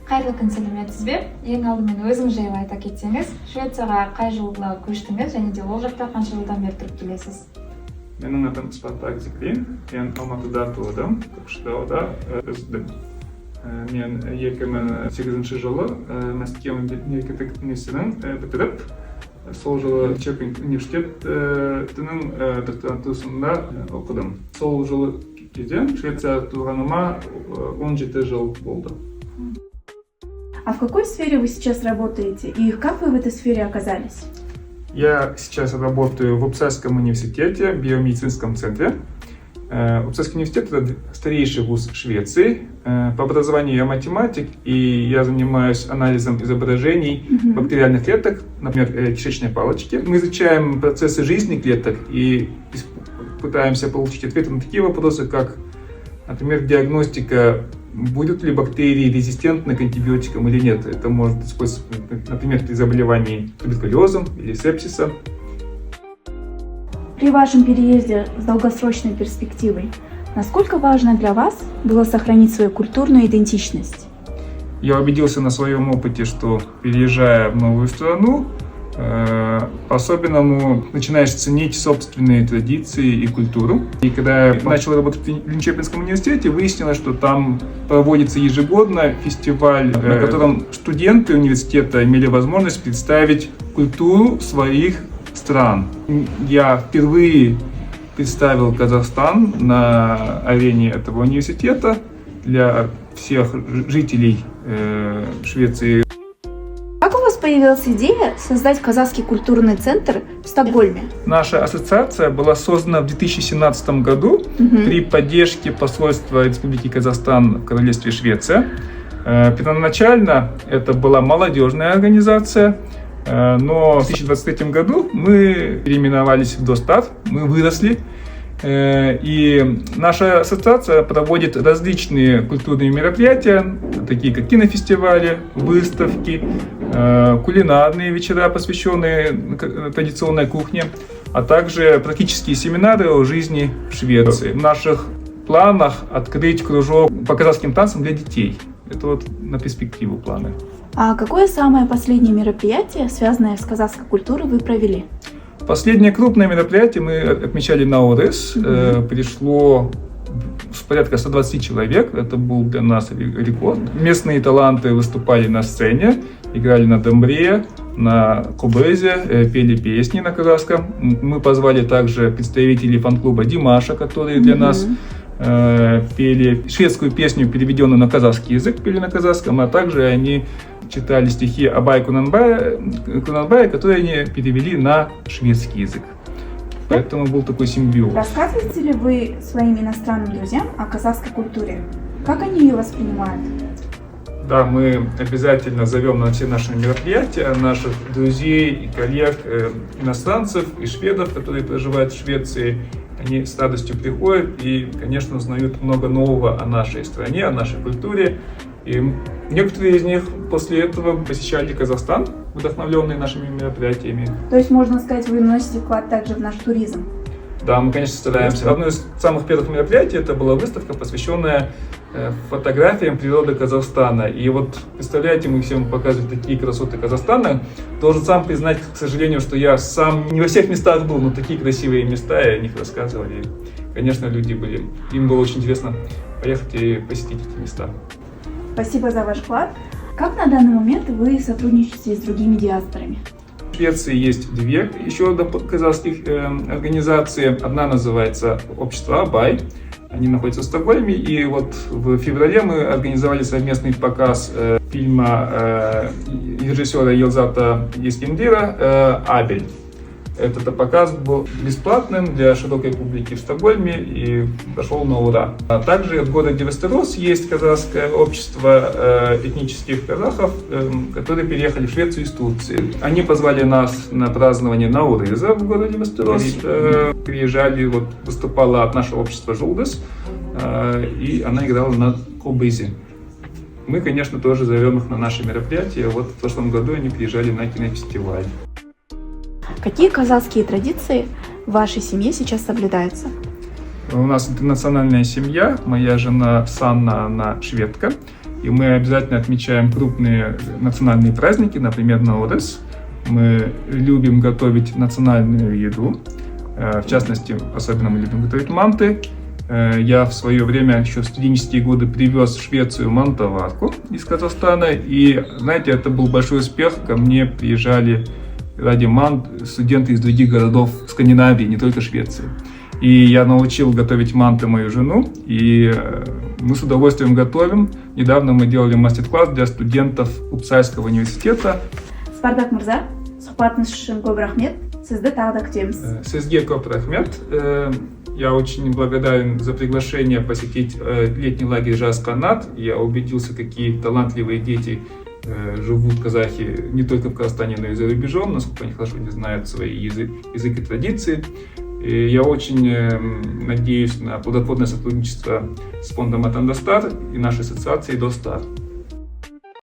Кайырлы күн, сәлеметсізбе? Ең алдымен өзіңіз жайлы айта кетсеңіз, Швецияға қай жылы көштіңіз және де ол жақта қанша жылдан бері тұрып келесіз? Менің атым Спартак Зикрин, мен Алматыда туылдым, Көкшетауда өстім. Мен 2008 жылы Мәскеу мемлекеттік университетін бітіріп, сол жылы Чепинг университетінің докторантурасында оқыдым. Сол жылы кезден Швеция тұрғаныма 17 жыл болды. А в какой сфере вы сейчас работаете и как вы в этой сфере оказались? Я сейчас работаю в Uppsalaском университете, биомедицинском центре. Uppsalaский университет – это старейший вуз Швеции. По образованию я математик, и я занимаюсь анализом изображений бактериальных клеток, например, кишечной палочки. Мы изучаем процессы жизни клеток и пытаемся получить ответы на такие вопросы, как, например, диагностика, будут ли бактерии резистентны к антибиотикам или нет. Это может использоваться, например, при заболевании туберкулезом или сепсисом. При вашем переезде с долгосрочной перспективой, насколько важно для вас было сохранить свою культурную идентичность? Я убедился на своем опыте, что переезжая в новую страну, по-особенному начинаешь ценить собственные традиции и культуру. И когда я начал работать в Линчепинском университете, выяснилось, что там проводится ежегодно фестиваль, на котором студенты университета имели возможность представить культуру своих стран. Я впервые представил Казахстан на арене этого университета для всех жителей Швеции. Как у вас появилась идея создать казахский культурный центр в Стокгольме? Наша ассоциация была создана в 2017 году при поддержке посольства Республики Казахстан в Королевстве Швеция. Первоначально это была молодежная организация, но в 2023 году мы переименовались в Достат, мы выросли. И наша ассоциация проводит различные культурные мероприятия, такие как кинофестивали, выставки, кулинарные вечера, посвященные традиционной кухне, а также практические семинары о жизни в Швеции. В наших планах открыть кружок по казахским танцам для детей. Это вот на перспективу планы. А какое самое последнее мероприятие, связанное с казахской культурой, вы провели? Последнее крупное мероприятие мы отмечали на Наурыз. Пришло порядка 120 человек. Это был для нас рекорд. Местные таланты выступали на сцене, играли на домбре, на кобезе, пели песни на казахском. Мы позвали также представителей фан-клуба Димаша, которые для нас пели шведскую песню, переведенную на казахский язык, пели на казахском, а также они читали стихи Абай Кунанбая, которые они перевели на шведский язык. Поэтому был такой симбиоз. Рассказываете ли вы своим иностранным друзьям о казахской культуре? Как они ее воспринимают? Да, мы обязательно зовем на все наши мероприятия наших друзей и коллег, иностранцев и шведов, которые проживают в Швеции. Они с радостью приходят и, конечно, узнают много нового о нашей стране, о нашей культуре. И некоторые из них после этого посещали Казахстан, вдохновленные нашими мероприятиями. То есть, можно сказать, вы вносите вклад также в наш туризм? Да, мы, конечно, стараемся. Одно из самых первых мероприятий это была выставка, посвященная фотографиям природы Казахстана. И вот, представляете, мы всем показывали такие красоты Казахстана. Должен сам признать, к сожалению, что я сам не во всех местах был, но такие красивые места, и о них рассказывали. И, конечно, люди были. Им было очень интересно поехать и посетить эти места. Спасибо за ваш вклад. Как на данный момент вы сотрудничаете с другими диаспорами? В Швеции есть две еще казахских организации. Одна называется «Общество Абай». Они находятся в Стокгольме. И вот в феврале мы организовали совместный показ фильма режиссера Елзата Ескендира «Абель». Этот показ был бесплатным для широкой публики в Стокгольме и прошел на ура. А также в городе Вестерос есть казахское общество этнических казахов, которые переехали в Швецию из Турции. Они позвали нас на празднование Наурыза в городе Вестерос. Приезжали, вот, выступала от нашего общества Жулдес, и она играла на кобезе. Мы, конечно, тоже зовем их на наши мероприятия. Вот в прошлом году они приезжали на кинофестиваль. Какие казахские традиции в вашей семье сейчас соблюдаются? У нас интернациональная семья, моя жена Санна, она шведка, и мы обязательно отмечаем крупные национальные праздники, например, Наурыз. Мы любим готовить национальную еду, в частности, особенно мы любим готовить манты. Я в свое время, еще в студенческие годы, привез в Швецию мантоварку из Казахстана, и, знаете, это был большой успех. Ко мне приезжали ради мант студенты из других городов Скандинавии, не только Швеции. И я научил готовить манты мою жену, и мы с удовольствием готовим. Недавно мы делали мастер-класс для студентов Упсальского университета. Спардак Мырза, сұхбатыңыз үшін көп рахмет. Сізді тағы да күтеміз. Сізге көп рахмет. Я очень благодарен за приглашение посетить летний лагерь «Жас Канат». Я убедился, какие талантливые дети живут казахи не только в Казахстане, но и за рубежом, насколько они хорошо не знают свои язык и традиции. И я очень надеюсь на плодотворное сотрудничество с фондом Атандастар и нашей ассоциацией Достар.